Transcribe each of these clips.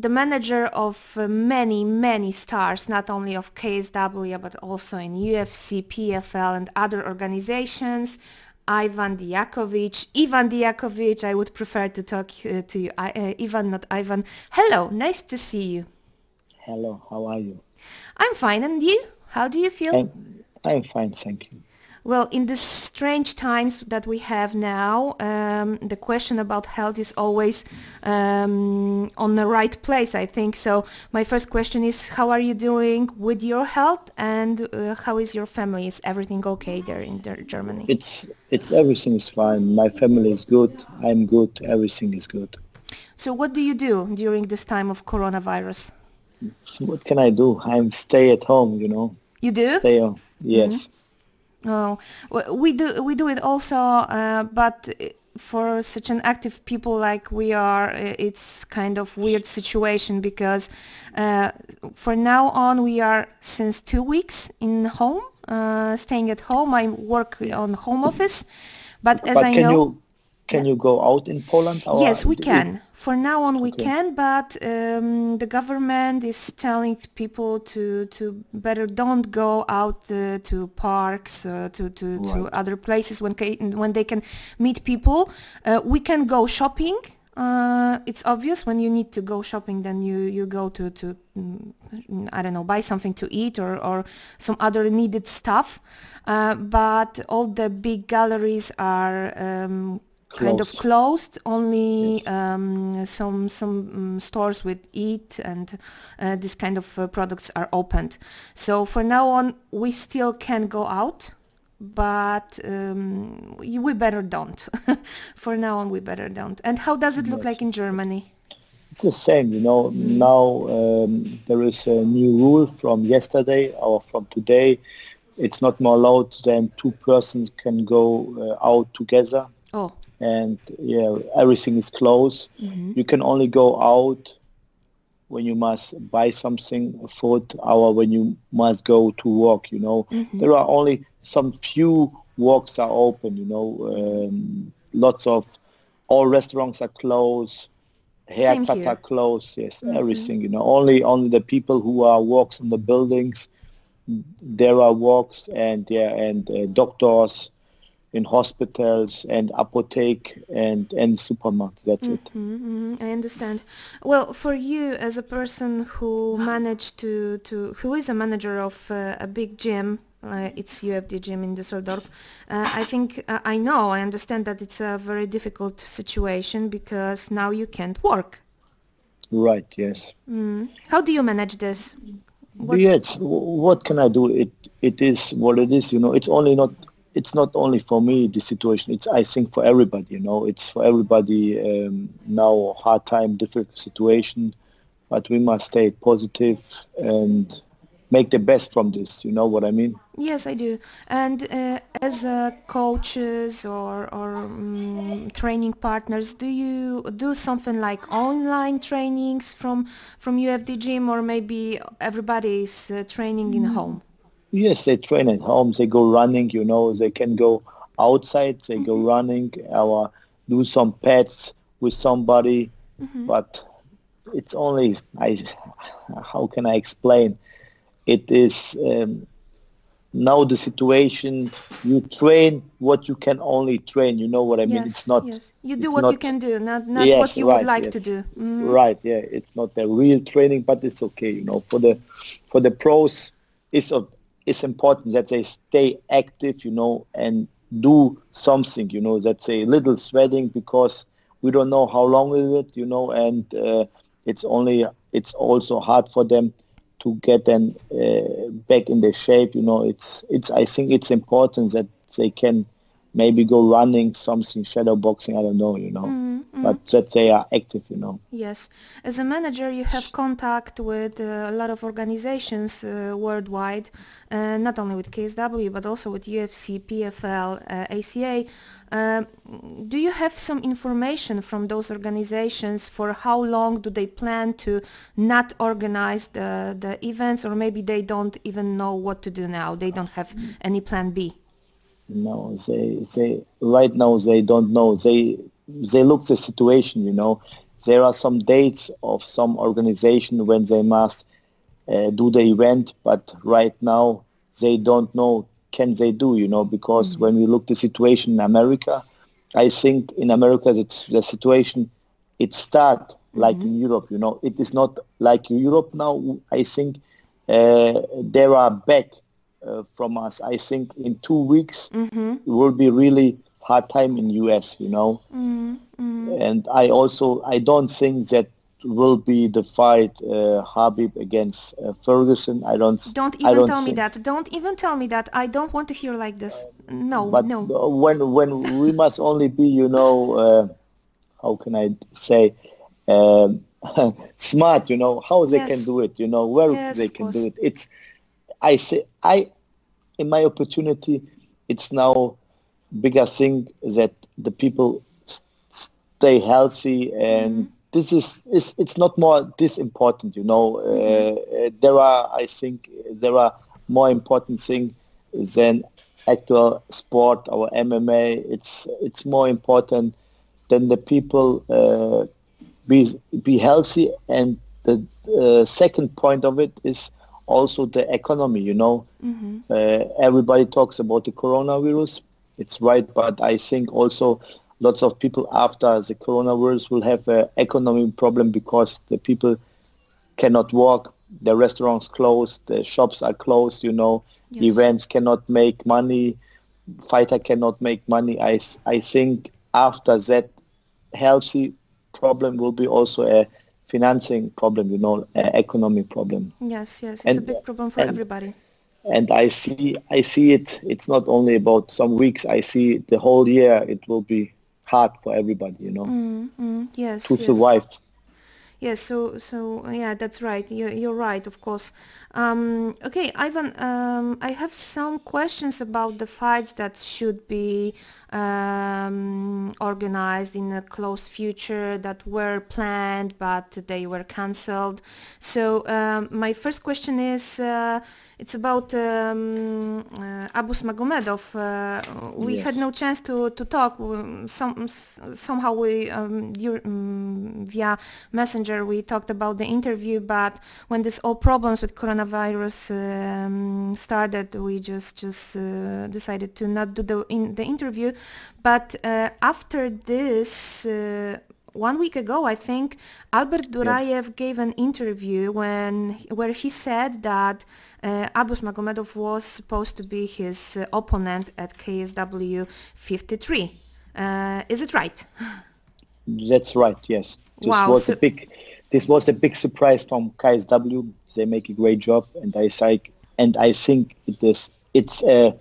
the manager of many stars, not only of KSW but also in UFC, PFL and other organizations. Ivan Dijakovic, I would prefer to talk to you. Ivan, not Ivan. Hello, nice to see you. Hello, how are you? I'm fine, and you? How do you feel? I'm fine, thank you. Well, in the strange times that we have now, the question about health is always on the right place, I think. So my first question is, how are you doing with your health, and how is your family? Is everything okay there in Germany? It's everything is fine. My family is good. I'm good. Everything is good. So what do you do during this time of coronavirus? So what can I do? I'm stay at home, you know. You do? Stay home. Yes. Oh, we do it also, but for such an active people like we are, it's kind of weird situation because for now on we are since 2 weeks in home, staying at home. I work on home office, but as I know... Can you go out in Poland? Yes, we can. For now on we Okay. can, but the government is telling people to better don't go out to parks, to other places when they can meet people. We can go shopping. It's obvious when you need to go shopping, then you go to I don't know, buy something to eat or some other needed stuff. But all the big galleries are kind of closed. Only some stores with eat and this kind of products are opened. So for now on we still can go out, but we better don't. For now on we better don't. And how does it look like in Germany? It's the same, you know. Now there is a new rule from yesterday or from today. It's not more allowed than 2 persons can go out together. Oh. And yeah, everything is closed. You can only go out when you must buy something, food, or when you must go to work, you know. There are only some few walks are open, you know. Lots of, all restaurants are closed, haircut are closed, yes, everything, you know. Only the people who are works in the buildings, there are walks, and doctors in hospitals and apotheke and supermarket. That's it. I understand. Well, for you as a person who managed who is a manager of a big gym, it's UFD gym in Düsseldorf, I think I understand that it's a very difficult situation because now you can't work. Right, yes. How do you manage this? Yes, what can I do? It is what it is, you know. It's not only for me, the situation. It's, I think, for everybody, you know. It's for everybody now, hard time, difficult situation. But we must stay positive and make the best from this. You know what I mean? Yes, I do. And as coaches or training partners, do you do something like online trainings from UFD gym, or maybe everybody is training in home? Yes, they train at home. They go running, you know. They can go outside. They go running or do some pets with somebody. But it's only, how can I explain? It is now the situation. You train what you can only train. You know what I mean? Yes, it's not. yes. You do what you can do, not Yes, what you would like yes. to do. Right. Yeah. It's not the real training, but it's okay. You know, for the pros, it's important that they stay active, you know, and do something, you know, that's a little sweating, because we don't know how long is it, you know, and it's also hard for them to get them back in their shape, you know. I think it's important that they can maybe go running, something, shadow boxing, I don't know, you know, but that they are active, you know. Yes. As a manager, you have contact with a lot of organizations worldwide, not only with KSW, but also with UFC, PFL, ACA. Do you have some information from those organizations for how long do they plan to not organize the events, or maybe they don't even know what to do now? They don't have any plan B? No, they right now they don't know. They look the situation, you know. there are some dates of some organization when they must do the event, but right now they don't know can they do, because when we look the situation in America, I think in America it's the situation, it start like in Europe, it is not like in Europe now. I think they are back from us. I think in 2 weeks it will be really hard time in US, and I don't think that will be the fight Habib against Ferguson. Don't even tell me that. Don't even tell me that. I don't want to hear like this. No, but no. when we must only be, how can I say, smart, how they can do it, where they can do it. It's, in my opportunity, it's now bigger thing that the people stay healthy, and this it's not more this important, I think there are more important things than actual sport or MMA. It's more important than the people be healthy, and the second point of it is also the economy, everybody talks about the coronavirus. It's right, but I think also lots of people after the coronavirus will have an economic problem because the people cannot walk, the restaurants closed, the shops are closed, events cannot make money, fighter cannot make money. I think after that healthy problem will be also a financing problem, an economic problem. Yes, it's a big problem for everybody. And I see it. It's not only about some weeks. I see the whole year. It will be hard for everybody, Yes, to survive. Yes, so yeah, that's right. You're right, of course. Okay, Ivan, I have some questions about the fights that should be organized in a close future, that were planned but they were cancelled. So my first question is, it's about Abus Magomedov. We had no chance to talk. Somehow we via Messenger we talked about the interview, but when this all problems with coronavirus started, we just decided to not do the interview. But after this, 1 week ago, I think, Albert Duraev gave an interview where he said that Abus Magomedov was supposed to be his opponent at KSW 53. Is it right? That's right. Yes. This was a big surprise from KSW. They make a great job, and I think it's a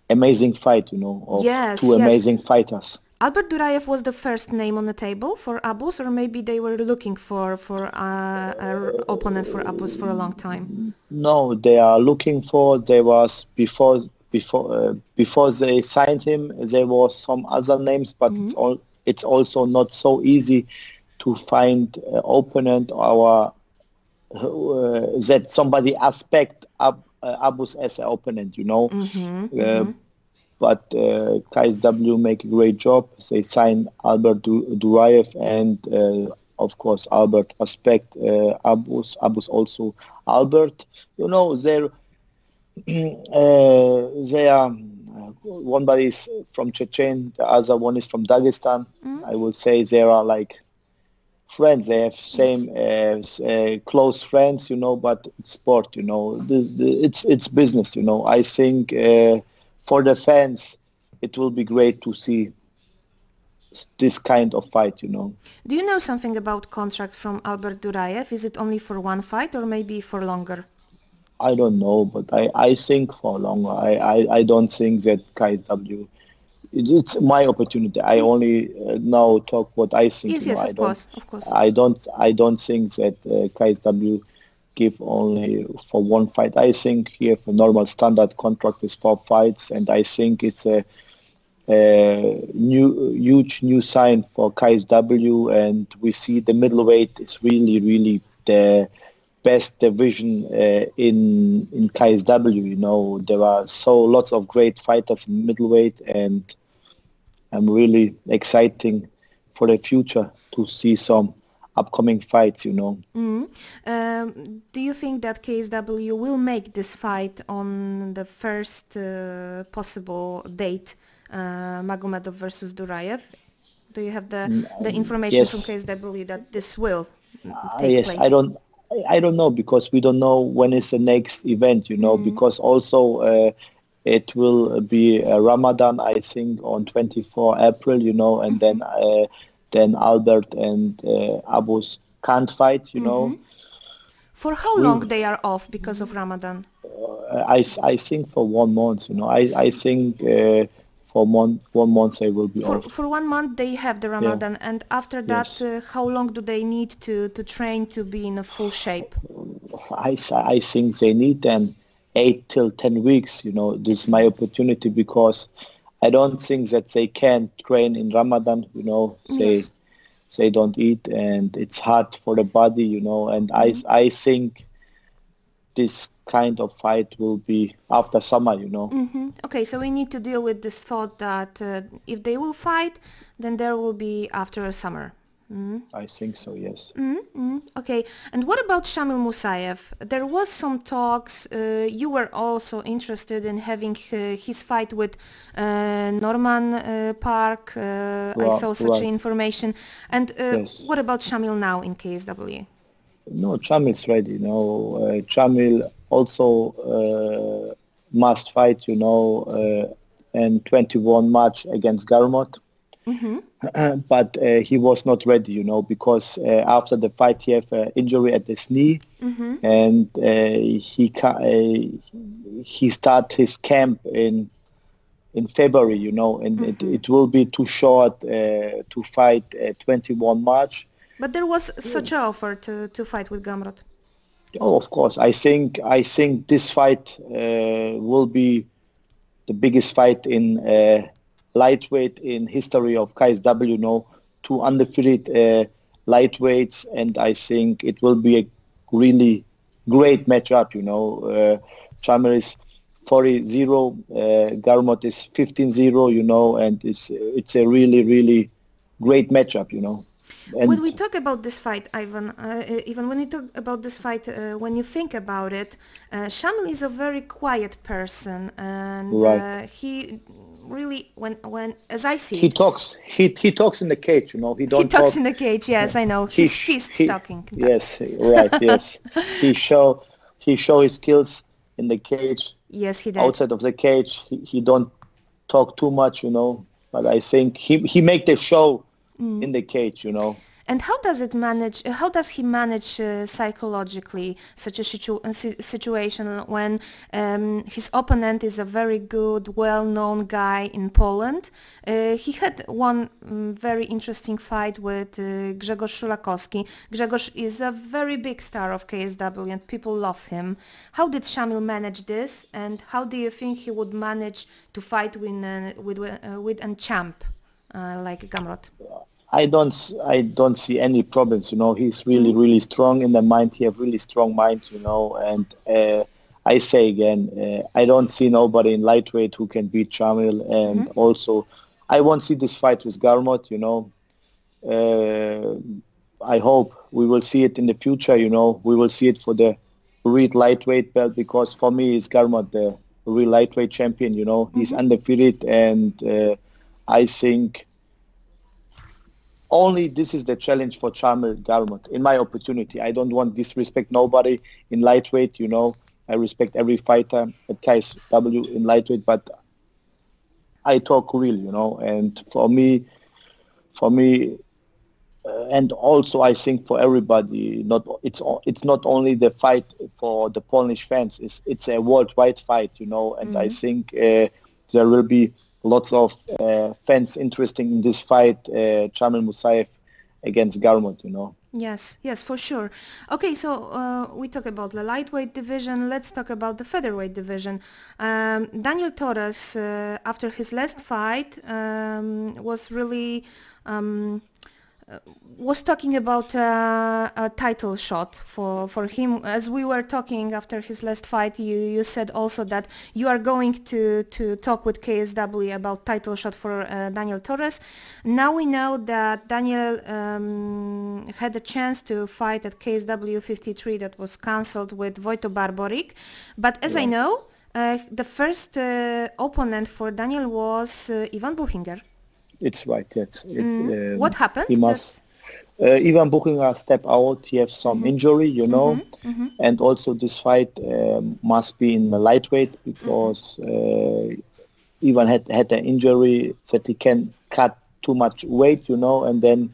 amazing fight, of two amazing fighters. Albert Duraev was the first name on the table for Abus, or maybe they were looking for an opponent for Abus for a long time? No, they are looking for. There was before they signed him, there was some other names, but it's also not so easy to find opponent or that somebody aspect Abus as an opponent, But KSW make a great job. They sign Albert Duraev, and of course Albert respect Abus. Abus also Albert. They are one body is from Chechen, the other one is from Dagestan. I would say they are like friends. They have same close friends, but it's sport, it's business, I think for the fans it will be great to see this kind of fight, Do you know something about contract from Albert Duraev? Is it only for one fight or maybe for longer? I don't know, but I think for longer. I don't think that KSW, it's my opportunity. I only now talk what I think. Yes, of course. I don't think that KSW give only for one fight. I think he have a normal standard contract with 4 fights, and I think it's a huge new sign for KSW, and we see the middleweight is really the best division in KSW. There are lots of great fighters in middleweight, and I'm really exciting for the future to see some upcoming fights, you know. Do you think that KSW will make this fight on the first possible date, Magomedov versus Duraev? Do you have the information Yes. from KSW that this will take place? I don't know, because we don't know when is the next event, you know, because also it will be Ramadan, I think, on 24 April, you know, and then Albert and Abus can't fight, you know. For how long they are off because of Ramadan? I think for 1 month, you know. I think for 1 month they will be off. For 1 month they have the Ramadan, and after that, Yes. how long do they need to train to be in a full shape? I think they need them 8 till 10 weeks, you know. This is my opportunity, because I don't think that they can train in Ramadan, you know. Yes. They don't eat, and it's hard for the body, you know. And I think this kind of fight will be after summer, you know. Okay, so we need to deal with this thought that if they will fight, then there will be after summer. I think so, yes. Okay, and what about Shamil Musayev? There was some talks, you were also interested in having his fight with Norman Park, I saw such information. And Yes. what about Shamil now in KSW? No, Chamil's ready, you know. Chamil also must fight, you know, in 21 match against Garmot. But he was not ready, you know, because after the fight he had an injury at his knee, and he start his camp in February, you know, and it will be too short to fight 21 March. But there was such an offer to fight with Gamrot. Oh, of course. I think this fight will be the biggest fight in lightweight in history of KSW, you know, 2 undefeated lightweights, and I think it will be a really great matchup, you know. Chamel is 40-0, Garmot is 15-0, you know, and it's a really, really great matchup, you know. And when we talk about this fight, Ivan, even when you talk about this fight, when you think about it, Shamil is a very quiet person, and he really, when as I see he it, talks in the cage, you know. He talks in the cage. Yes, I know. His fists talking. Yes, right. Yes, he show his skills in the cage. Yes, he did. Outside of the cage, he don't talk too much, you know. But I think he make the show in the cage, you know. And how does it manage? How does he manage psychologically such a situation when his opponent is a very good, well-known guy in Poland? He had one very interesting fight with Grzegorz Szulakowski. Grzegorz is a very big star of KSW, and people love him. How did Shamil manage this, and how do you think he would manage to fight with a champ like Gamrot? I don't see any problems, you know. He's really, really strong in the mind. He have really strong mind, you know. And I say again, I don't see nobody in lightweight who can beat Shamil. And also, I won't see this fight with Garmot, you know. I hope we will see it in the future, you know. We will see it for the real lightweight belt, because for me, it's Garmot, the real lightweight champion, you know. He's undefeated, and I think only this is the challenge for Shamil Garmot, in my opportunity. I don't want to disrespect nobody in lightweight, you know. I respect every fighter at KSW in lightweight, but I talk real, you know. And for me, and also I think for everybody, it's not only the fight for the Polish fans. It's a worldwide fight, you know. And I think there will be lots of fans interested in this fight, Shamil Musayev against Garmot, you know. Yes, for sure. Okay, so we talk about the lightweight division. Let's talk about the featherweight division. Daniel Torres, after his last fight, was really was talking about a title shot for him. As we were talking after his last fight, you said also that you are going to talk with KSW about title shot for Daniel Torres. Now we know that Daniel had a chance to fight at KSW 53 that was cancelled with Wojto Barborik, but as I know, the first opponent for Daniel was Ivan Buchinger. It's right, yes. What happened? He must... Ivan Buchinger step out, he has some injury, you know, and also this fight must be in the lightweight because Ivan had an injury that he can cut too much weight, you know, and then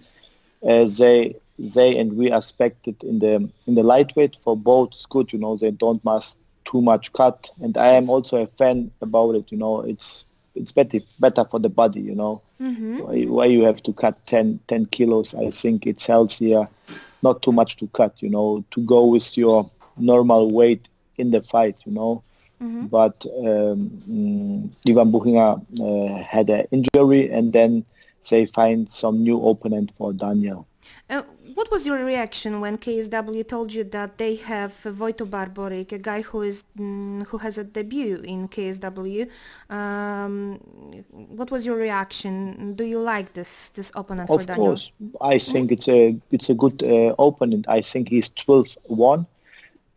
they and we expect it in the lightweight for both is good, you know, they don't must too much cut, and I am also a fan about it, you know, it's better for the body, you know. Why you have to cut 10 kilos? I think it's healthier, not too much to cut, you know, to go with your normal weight in the fight, you know. But Ivan Buchinger had an injury, and then they find some new opponent for Daniel. What was your reaction when KSW told you that they have Wojto Barborik, a guy who has a debut in KSW? What was your reaction? Do you like this opponent for Daniel? Of course, I think it's a good opponent. I think he's 12-1,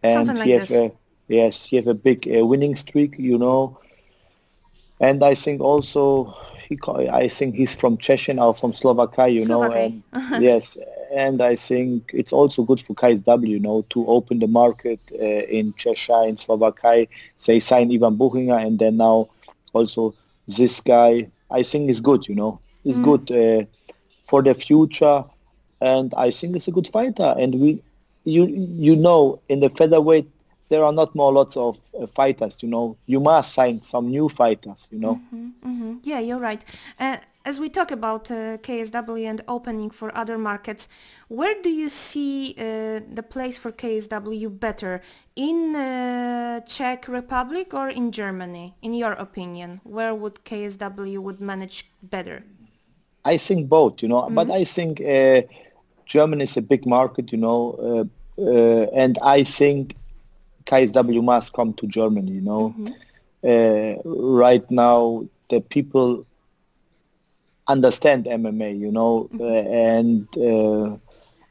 and something like this. Yes, he have a big winning streak, you know, and I think also. I think he's from Czechia or from Slovakia, you know, and yes, and I think it's also good for KSW, you know, to open the market in Czechia, in Slovakia. They sign Ivan Buchinger, and then now also this guy. I think is good, you know, is good for the future, and I think it's a good fighter. And you know, in the featherweight there are not more lots of fighters, you know. You must sign some new fighters, you know. Yeah, you're right. As we talk about KSW and opening for other markets, where do you see the place for KSW better? In Czech Republic or in Germany? In your opinion, where would KSW would manage better? I think both, you know, but I think Germany is a big market, you know, and I think KSW must come to Germany, you know. Right now, the people understand MMA, you know, and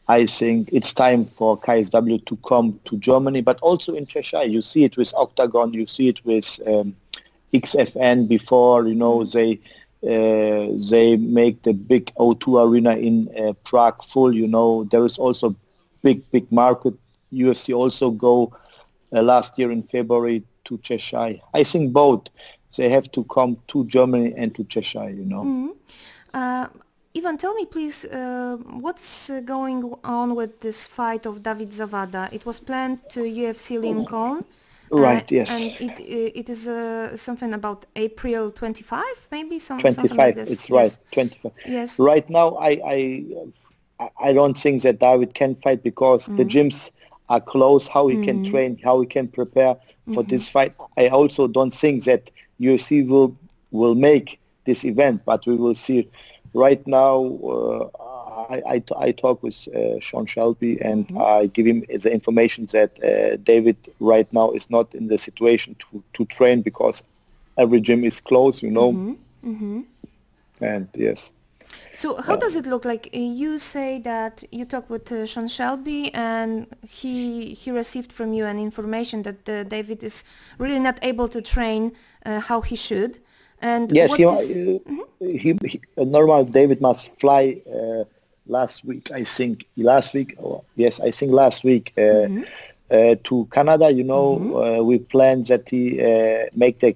I think it's time for KSW to come to Germany, but also in Czechia. You see it with Octagon, you see it with XFN before, you know, they make the big O2 arena in Prague full, you know. There is also big market. UFC also go last year in February to Czechia. I think both. They have to come to Germany and to Czechia, you know. Ivan, tell me please, what's going on with this fight of David Zawada? It was planned to UFC Lincoln. Right, yes. And it is something about April 25, maybe? 25, something like this. It's right, 25. Yes. Right now, I don't think that David can fight because the gyms are closed, how he can train, how he can prepare for this fight. I also don't think that UFC will make this event, but we will see. Right now, I talk with Sean Shelby, and I give him the information that David right now is not in the situation to train because every gym is closed, you know. And yes. So how does it look like? You say that you talk with Sean Shelby, and he received from you an information that David is really not able to train how he should. And yes, normal David must fly last week. I think last week to Canada. You know, we planned that he make the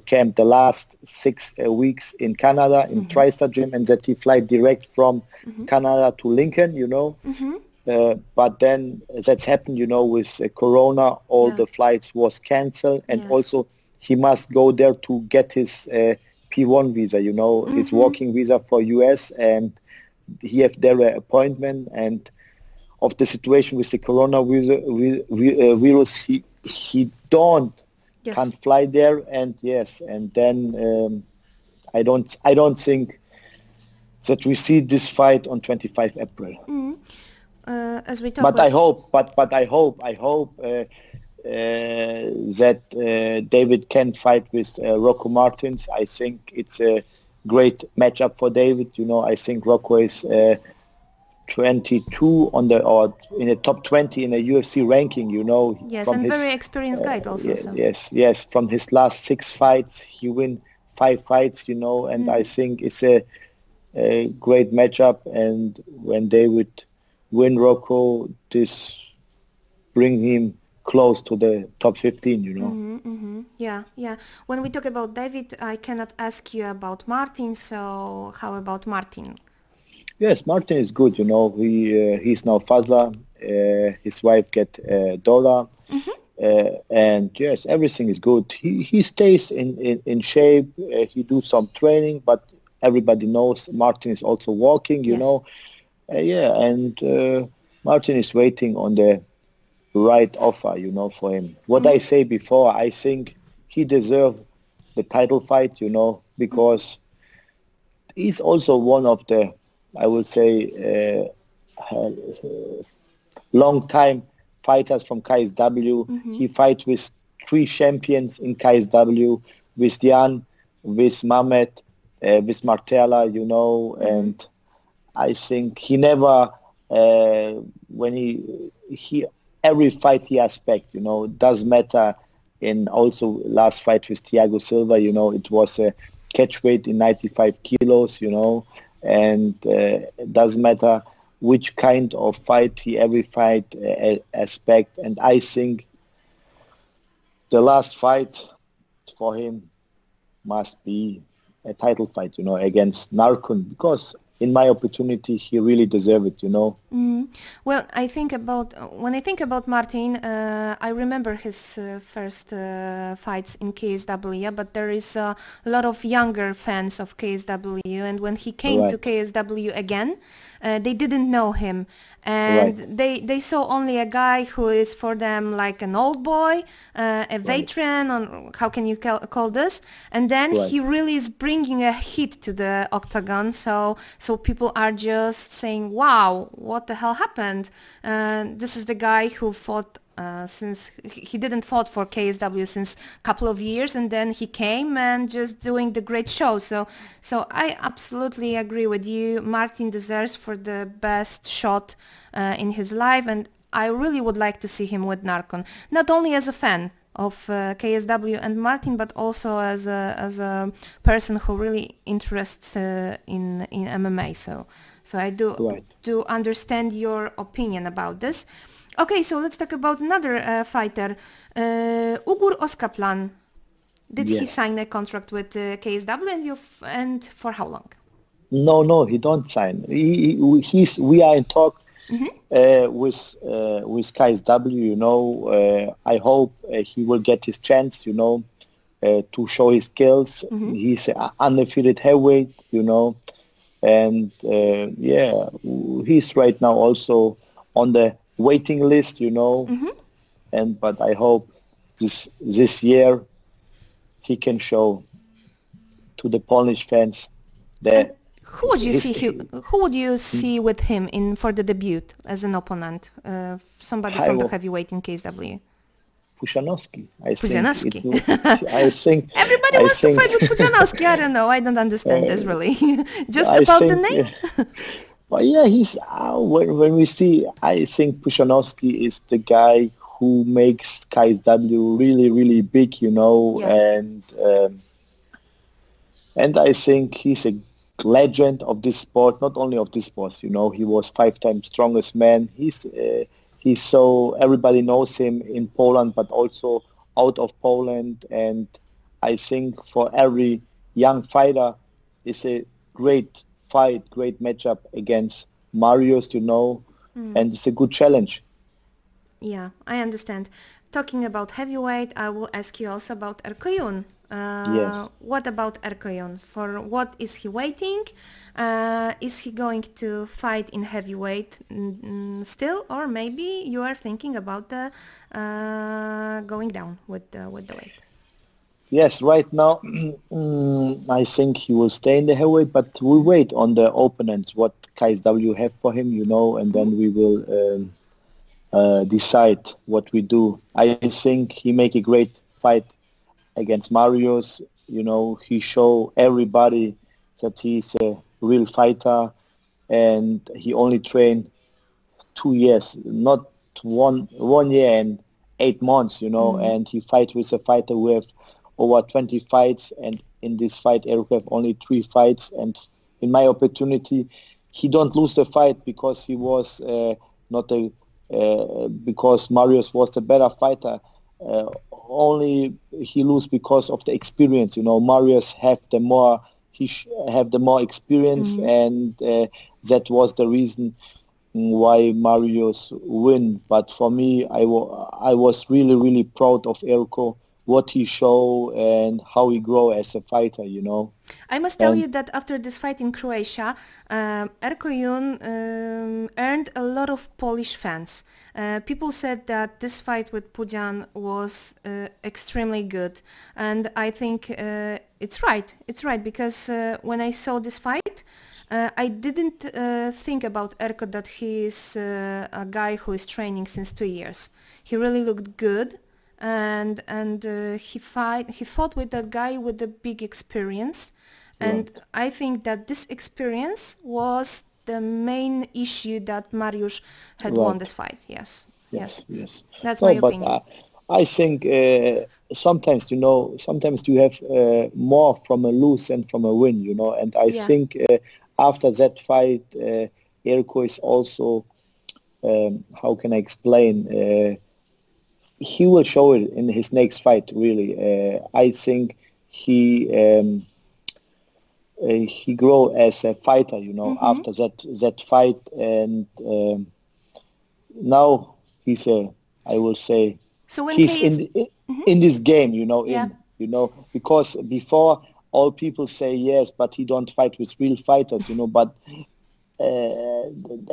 camp the last 6 weeks in Canada in TriStar Gym, and that he fly direct from Canada to Lincoln. You know, but then that's happened. You know, with Corona, all the flights was cancelled, and also he must go there to get his P1 visa. You know, his working visa for US, and he have there an appointment. And of the situation with the coronavirus, he can't fly there, and and then I don't think that we see this fight on 25 April. As we talk. But I hope that David can fight with Rocco Martins. I think it's a great matchup for David. You know, I think Rocco is 22 in the top 20 in the UFC ranking. You know, yes, and very experienced guy also. So. Yes. From his last 6 fights, he win 5 fights. You know, and I think it's a great matchup. And when David win Rocco, this bring him close to the top 15, you know. Yeah. When we talk about David, I cannot ask you about Martin, so how about Martin? Yes, Martin is good, you know. He's now father. His wife get Dora. And yes, everything is good. He stays in shape. He do some training, but everybody knows Martin is also walking, you know. Martin is waiting on the right offer, you know, for him. What I say before, I think he deserves the title fight, you know, because he's also one of the, I would say, long-time fighters from KSW. He fights with 3 champions in KSW, with Jan, with Mamet, with Martella, you know, and I think he never, when he every fight he has back, you know, it does matter. In also last fight with Thiago Silva, you know, it was a catch weight in 95 kilos, you know, and it doesn't matter which kind of fight every fight aspect. And I think the last fight for him must be a title fight, you know, against Narkun, because in my opportunity, he really deserves it, you know. Well, when I think about Martin, I remember his first fights in KSW, but there is a lot of younger fans of KSW, and when he came to KSW again, they didn't know him, and they saw only a guy who is for them like an old boy, a veteran, on how can you call this, and then he really is bringing a heat to the octagon, so people are just saying, wow, what the hell happened? This is the guy who fought since he didn't fought for KSW since a couple of years, and then he came and just doing the great show. So I absolutely agree with you. Martin deserves for the best shot in his life, and I really would like to see him with Narkon, not only as a fan of KSW and Martin, but also as a person who really interests in MMA. So I do understand your opinion about this. Okay, so let's talk about another fighter, Ugur Oskaplan. Did he sign a contract with KSW, and for how long? No, he don't sign. We are in talk with KSW. You know, I hope he will get his chance. You know, to show his skills. He's an undefeated heavyweight. You know, and he's right now also on the waiting list, you know, but I hope this year he can show to the Polish fans that. Who would you see with him for the debut as an opponent? Somebody from the heavyweight in KSW. Pudzianowski. I think everybody wants to fight with Pudzianowski. I don't know. I don't understand this really. Just about the name. But yeah, he's when we see, I think Pudzianowski is the guy who makes KSW really, really big, you know, and I think he's a legend of this sport, not only of this sport, you know. He was 5 times strongest man. He's so everybody knows him in Poland, but also out of Poland, and I think for every young fighter, it's a great fight, great matchup against Marius, you know, and it's a good challenge. Yeah, I understand. Talking about heavyweight, I will ask you also about Erkoyun. Yes. What about Erkoyun? For what is he waiting? Is he going to fight in heavyweight still, or maybe you are thinking about the going down with the weight? Yes, right now, I think he will stay in the heavyweight, but we wait on the opponents, what KSW have for him, and then we will decide what we do. I think he make a great fight against Marius. He show everybody that he's a real fighter, and he only trained 2 years, not one year and 8 months, and he fight with a fighter who have over 20 fights, and in this fight Eric have only 3 fights, and in my opportunity he don't lose the fight because he was not a because Marius was the better fighter. Only he lose because of the experience. Marius have the more have the more experience, and that was the reason why Marius win. But for me, I was really, really proud of Erko, what he show and how he grow as a fighter, I must tell you that after this fight in Croatia, Erko Jun earned a lot of Polish fans. People said that this fight with Pudzian was extremely good, and I think it's right. It's right, because when I saw this fight, I didn't think about Erko that he is a guy who is training since 2 years. He really looked good, and he fought with a guy with a big experience, and Right. I think that this experience was the main issue that Mariusz had won Right. this fight. Yes, yes, Yes. that's my No, but opinion. I think sometimes, sometimes you have more from a lose than from a win, and I Yeah. think after that fight, Erko is also, how can I explain, he will show it in his next fight, really. I think he grow as a fighter, after that fight, and now he's I will say, So when he's KS, in this game, yeah, because before all people say yes, but he don't fight with real fighters, but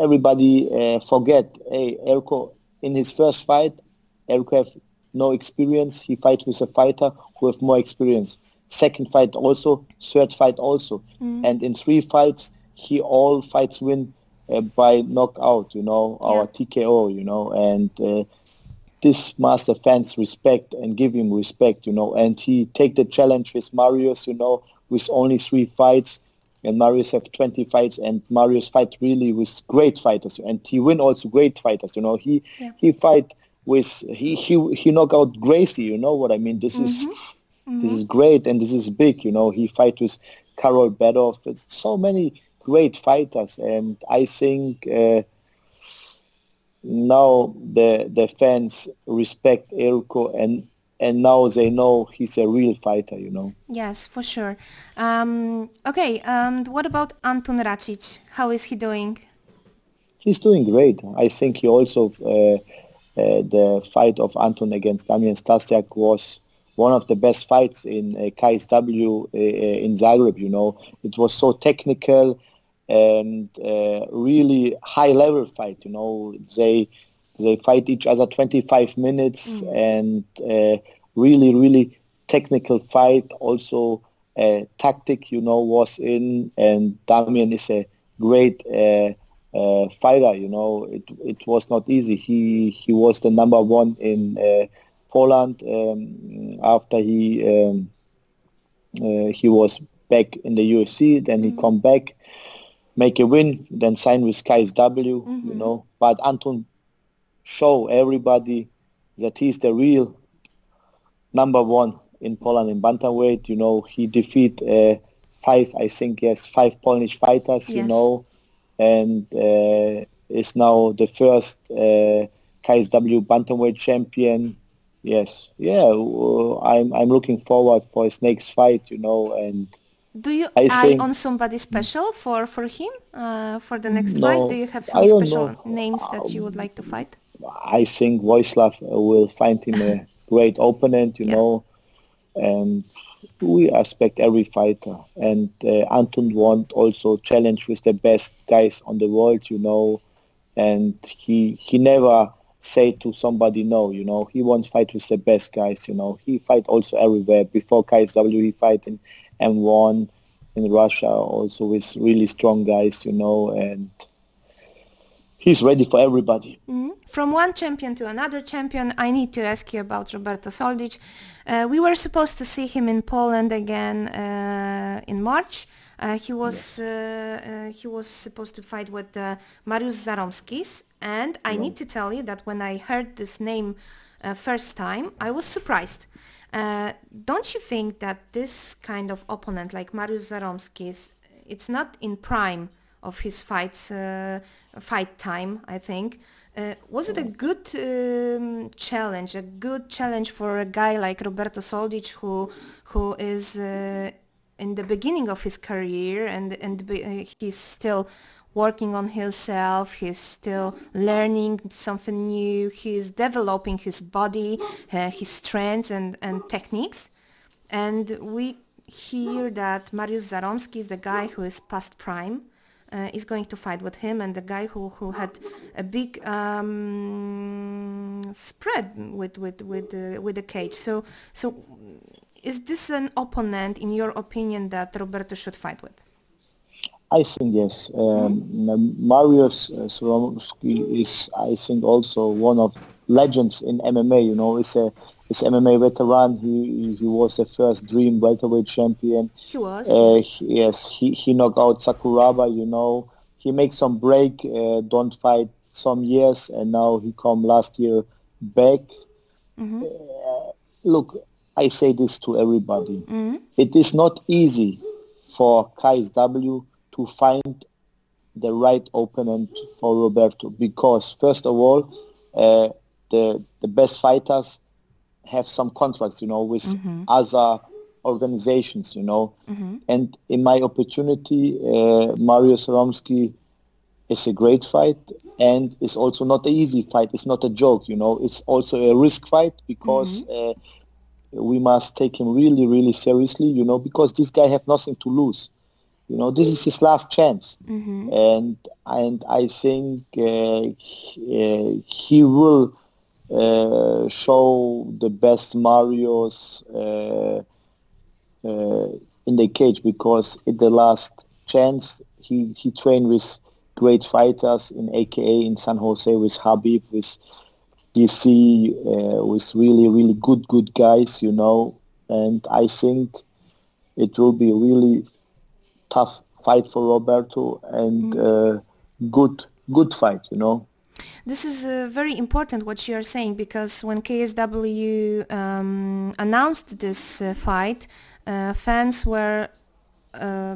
everybody forget, hey, Erko, in his first fight, Erko have no experience. He fights with a fighter who have more experience. Second fight also, third fight also. And in 3 fights, he all fights win by knockout, yeah, our TKO, and this must the fans respect and give him respect, and he take the challenge with Marius, with only 3 fights, and Marius have 20 fights, and Marius fight really with great fighters, and he win also great fighters, yeah. he fight with, he knock out Gracie, you know what I mean? This is great, and this is big, he fight with Karol Bedov. It's so many great fighters, and I think now the fans respect Erko, and now they know he's a real fighter, Yes, for sure. Okay, and what about Anton Racic? How is he doing? He's doing great. I think he also the fight of Anton against Damian Stasiak was one of the best fights in KSW in Zagreb. It was so technical and really high level fight. They fight each other 25 minutes, and really, really technical fight. Also tactic, was in, and Damian is a great fighter. It was not easy. He was the number one in Poland after he was back in the UFC. Then he come back, make a win, then sign with KSW. But Anton show everybody that he's the real number one in Poland in bantamweight. He defeat five Polish fighters. Yes. And is now the first KSW bantamweight champion. Yes, yeah. I'm looking forward for his next fight. And Do you I eye think on somebody special for him for the next fight? Do no, you have I some don't special know. names that you would like to fight? I think Voislav will find him a great opponent. Yeah. And we respect every fighter. And Anton want also challenge with the best guys on the world, and he never say to somebody no, you know. He won't fight with the best guys, you know. He fight also everywhere. Before KSW, he fight in M1 in Russia, also with really strong guys, you know, and he's ready for everybody. From one champion to another champion, I need to ask you about Roberto Soldic. We were supposed to see him in Poland again in March. He was supposed to fight with Mariusz Zaromskis, and I need to tell you that when I heard this name first time, I was surprised. Don't you think that this kind of opponent like Mariusz Zaromskis, it's not in prime of his fight time, I think. Was it a good challenge for a guy like Roberto Soldic, who is in the beginning of his career, and he's still working on himself, he's still learning something new, he's developing his body, his strengths and techniques, and we hear that Mariusz Zaromski is the guy who is past prime, is going to fight with him, and the guy who had a big spread with the cage. So is this an opponent, in your opinion, that Roberto should fight with? I think yes. Mariusz Zaromski is, I think, also one of legends in MMA. You know, he's MMA veteran. He was the first Dream welterweight champion. He was. Yes, he knocked out Sakuraba. You know, he makes some break, don't fight some years, and now he come last year back. Look, I say this to everybody. It is not easy for KSW to find the right opponent for Roberto, because first of all, the best fighters have some contracts, you know, with other organizations, you know. And in my opportunity, Mariusz Zaromski is a great fight, and it's also not an easy fight. It's not a joke, you know. It's also a risk fight, because we must take him really, really seriously, you know, because this guy have nothing to lose. You know, this is his last chance, and I think he will show the best Mariusz in the cage, because in the last chance he trained with great fighters in AKA in San Jose, with Habib, with DC, with really, really good guys, you know, and I think it will be really tough fight for Roberto, and good fight, you know. This is very important what you are saying, because when KSW announced this fight, fans were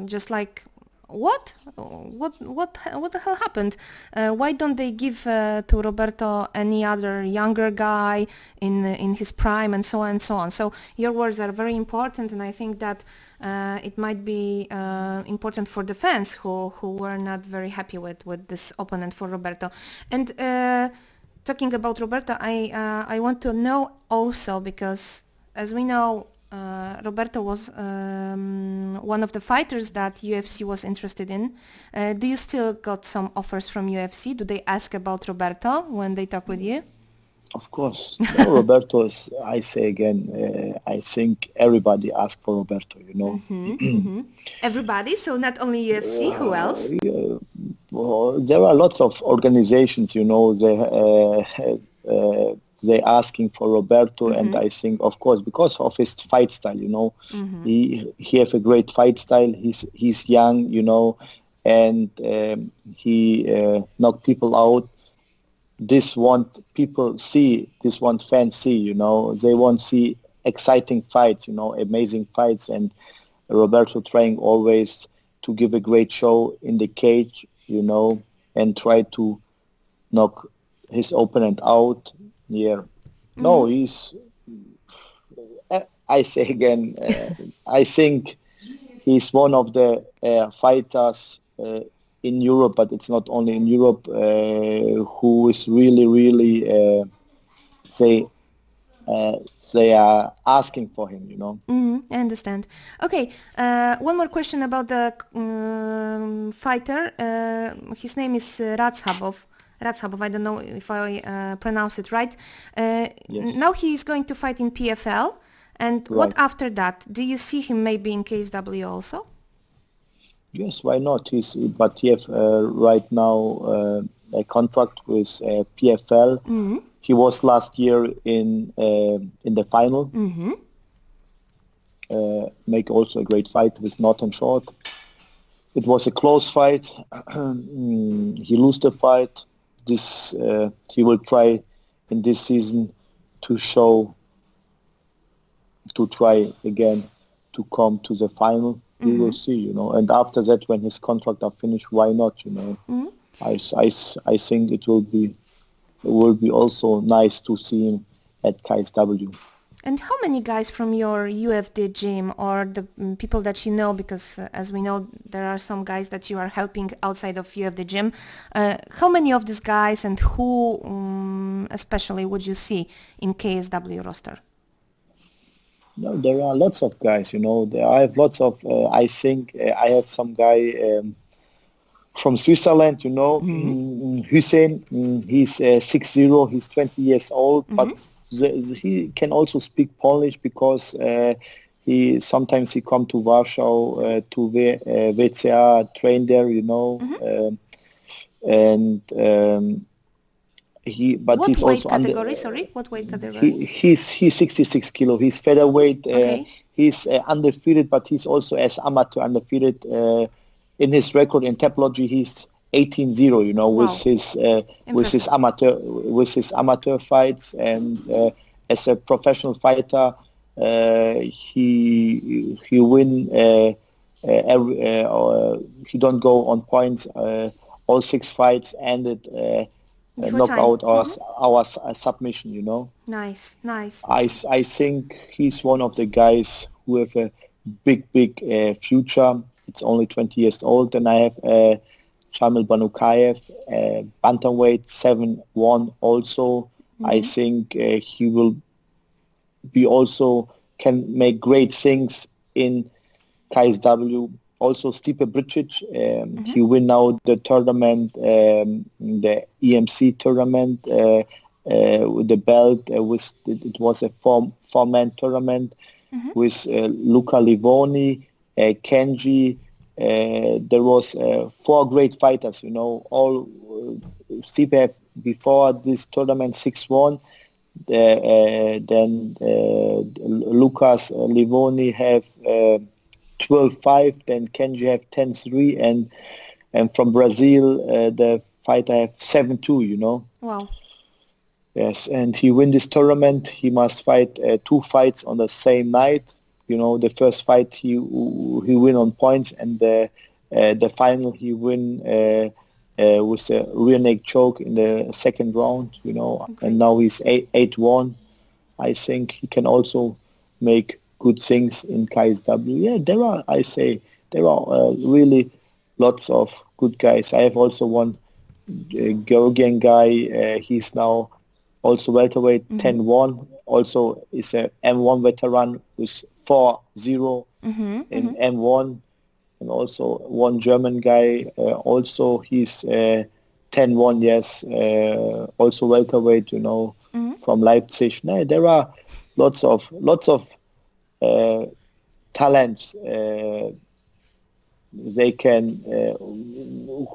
just like, what the hell happened? Why don't they give to Roberto any other younger guy in his prime, and so on and so on? So your words are very important, and I think that it might be important for the fans who were not very happy with this opponent for Roberto. And talking about Roberto, I want to know also, because as we know, Roberto was one of the fighters that UFC was interested in. Do you still got some offers from UFC? Do they ask about Roberto when they talk with you? Of course. No, Roberto is, I say again, I think everybody asks for Roberto, you know. Everybody? So not only UFC, who else? Well, there are lots of organizations, you know, they asking for Roberto, and I think, of course, because of his fight style, you know, he have a great fight style. He's young, you know, and he knocked people out. This want people see, this want fans see, you know. They want to see exciting fights, you know, amazing fights, and Roberto trying always to give a great show in the cage, you know, and try to knock his opponent out. Yeah. No, he's, I say again, I think he's one of the fighters in Europe, but it's not only in Europe, who is really, they are asking for him, you know. I understand. Okay, one more question about the fighter. His name is Radzhabov. Ratsabov, I don't know if I pronounce it right. Yes. Now he is going to fight in PFL. And what after that? Do you see him maybe in KSW also? Yes, why not? But he have right now a contract with PFL. Mm-hmm. He was last year in the final. Mm-hmm. Make also a great fight with Norton Short. It was a close fight. He lost the fight. This he will try in this season to try again to come to the final. We will see, you know. And after that, when his contract are finished, why not, you know? Mm-hmm. I think it will be also nice to see him at KSW. And how many guys from your UFD gym or the people that you know, because as we know, there are some guys that you are helping outside of UFD gym, how many of these guys and who especially would you see in KSW roster? No, there are lots of guys, you know. I have lots of, I think I have some guy from Switzerland, you know, Hussein, he's 6'0", he's 20 years old, but he can also speak Polish because he come to Warsaw to WCA, train there, you know, he's also category? Sorry, what weight category? He's 66 kilo. He's featherweight. He's undefeated, but he's also as amateur undefeated. In his record in Tepology, he's 18-0. You know, with his amateur fights, and as a professional fighter, he win he don't go on points. All 6 fights ended. Knockout our submission, you know. Nice. I think he's one of the guys who have a big future. It's only 20 years old. And I have Jamil Banukayev, bantamweight 7-1 also. I think he will be also can make great things in KSW. Also, Stipe Bricic, he win now the tournament, the EMC tournament with the belt. It was a four-man tournament with Luca Livoni, Kenji. There was 4 great fighters, you know. All Stipe have before this tournament 6-1. Then Lucas Livoni have 12-5, then Kenji have 10-3, and from Brazil the fighter have 7-2, you know. Wow. Yes, and he win this tournament. He must fight 2 fights on the same night. You know, the first fight he win on points, and the final he win with a rear neck choke in the second round. You know, and now he's 8-1. I think he can also make good things in KSW. Yeah, there are really lots of good guys. I have also one Georgian guy. He's now also welterweight, 10-1. Also is a M1 veteran with 4-0 in M1. And also one German guy. Also he's 10-1. Yes, also welterweight. You know, from Leipzig. No, there are lots of talents they can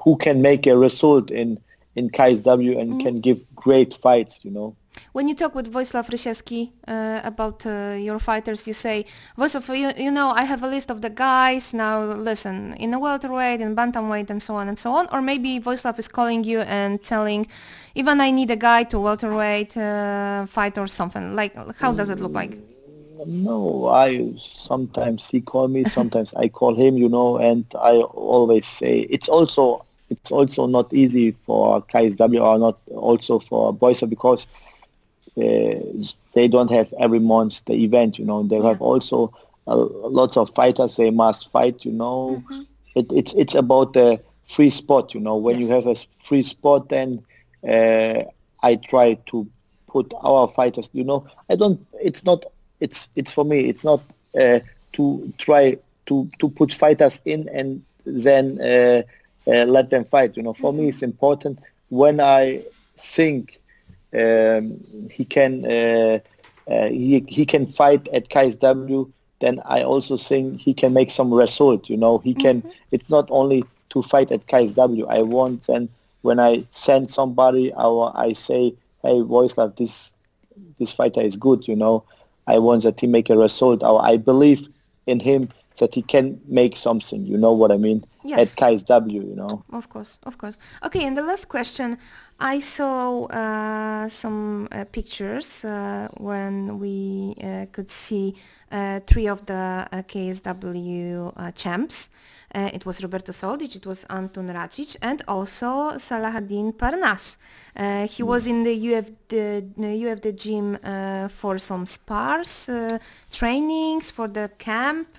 who can make a result in KSW and can give great fights, you know. When you talk with Wojslav Rysiewski about your fighters, you say, Wojslav, you know, I have a list of the guys, now listen, in a welterweight, in bantamweight, and so on, or maybe Wojslav is calling you and telling, Ivan, I need a guy to welterweight fight or something. Like, how does it look like? No, sometimes he call me, sometimes I call him, you know, and I always say it's also not easy for KSW or not also for Boysa because they don't have every month the event, you know. They have also lots of fighters they must fight, you know. It's about the free spot, you know. When you have a free spot, then I try to put our fighters, you know. It's for me, it's not to try to put fighters in and then let them fight, you know. For me, it's important when I think he can he can fight at KSW, then I also think he can make some result. You know, he can. It's not only to fight at KSW. I want, and when I send somebody, I say, hey, Voislav, this fighter is good. You know, I want that he make a result. Or I believe in him that he can make something. You know what I mean? Yes. At KSW, you know. Of course, of course. Okay, and the last question. I saw some pictures when we could see three of the KSW champs. It was Roberto Soldic, it was Anton Racic, and also Salahaddin Parnas. He was in the UFD gym for some spars, trainings for the camp,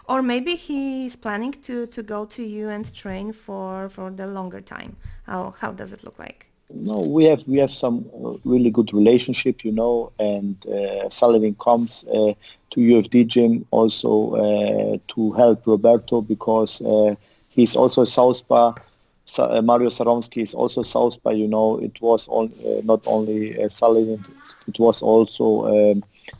or maybe he is planning to go to you and train for the longer time. How does it look like? No, we have some really good relationship, you know, and Saladin comes to UFD gym also to help Roberto because he's also a southpaw. Mario Saromsky is also southpaw, you know. It was not only Saladin, it was also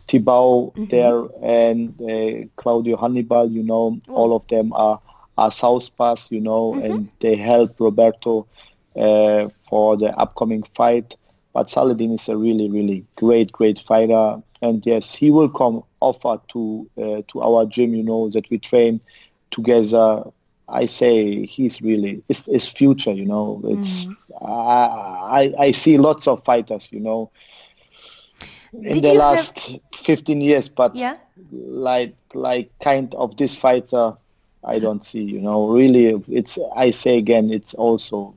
Tibau there and Claudio Hannibal, you know. All of them are southpaws, you know, and they help Roberto for the upcoming fight. But Saladin is a really great fighter, and yes, he will come offer to our gym, you know, that we train together. I say he's really it's future, you know. It's I see lots of fighters, you know, in the last 15 years, but like kind of this fighter I don't see, you know. Really, it's I say again, it's also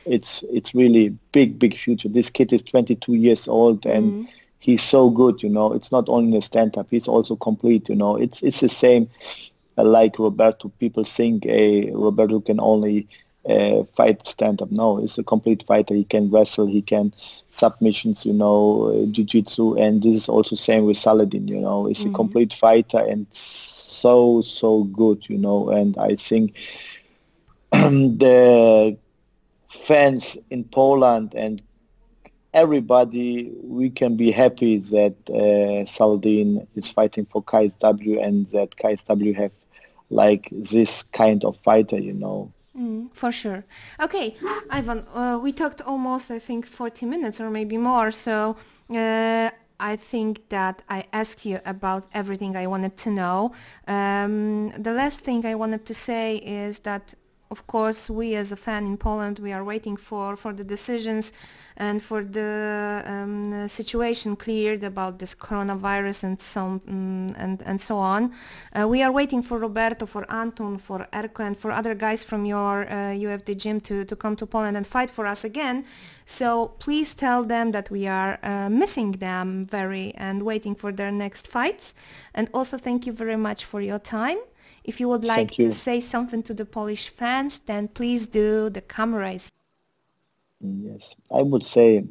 it's really big future. This kid is 22 years old and he's so good, you know. It's not only a stand-up, he's also complete, you know. It's the same like Roberto. People think Roberto can only fight stand-up. No, he's a complete fighter. He can wrestle, he can submissions, you know, jiu-jitsu, and this is also same with Saladin, you know. He's a complete fighter and so good, you know. And I think the fans in Poland and everybody, we can be happy that Saladin is fighting for KSW and that KSW have like this kind of fighter, you know. For sure. Okay, Ivan, we talked almost, I think, 40 minutes or maybe more, so I think that I asked you about everything I wanted to know. The last thing I wanted to say is that of course, we as a fan in Poland, we are waiting for the decisions and for the situation cleared about this coronavirus and so on. We are waiting for Roberto, for Anton, for Erko, and for other guys from your UFD gym to come to Poland and fight for us again. So please tell them that we are missing them very and waiting for their next fights. And also thank you very much for your time. If you would like to say something to the Polish fans, then please do. The camera is... Yes, I would say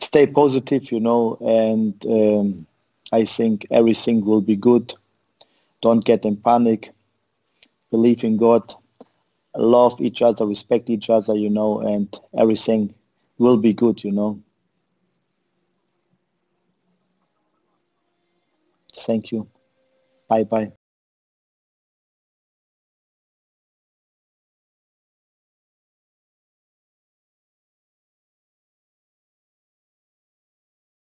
stay positive, you know, and I think everything will be good. Don't get in panic. Believe in God. Love each other, respect each other, you know, and everything will be good, you know. Thank you. Bye-bye.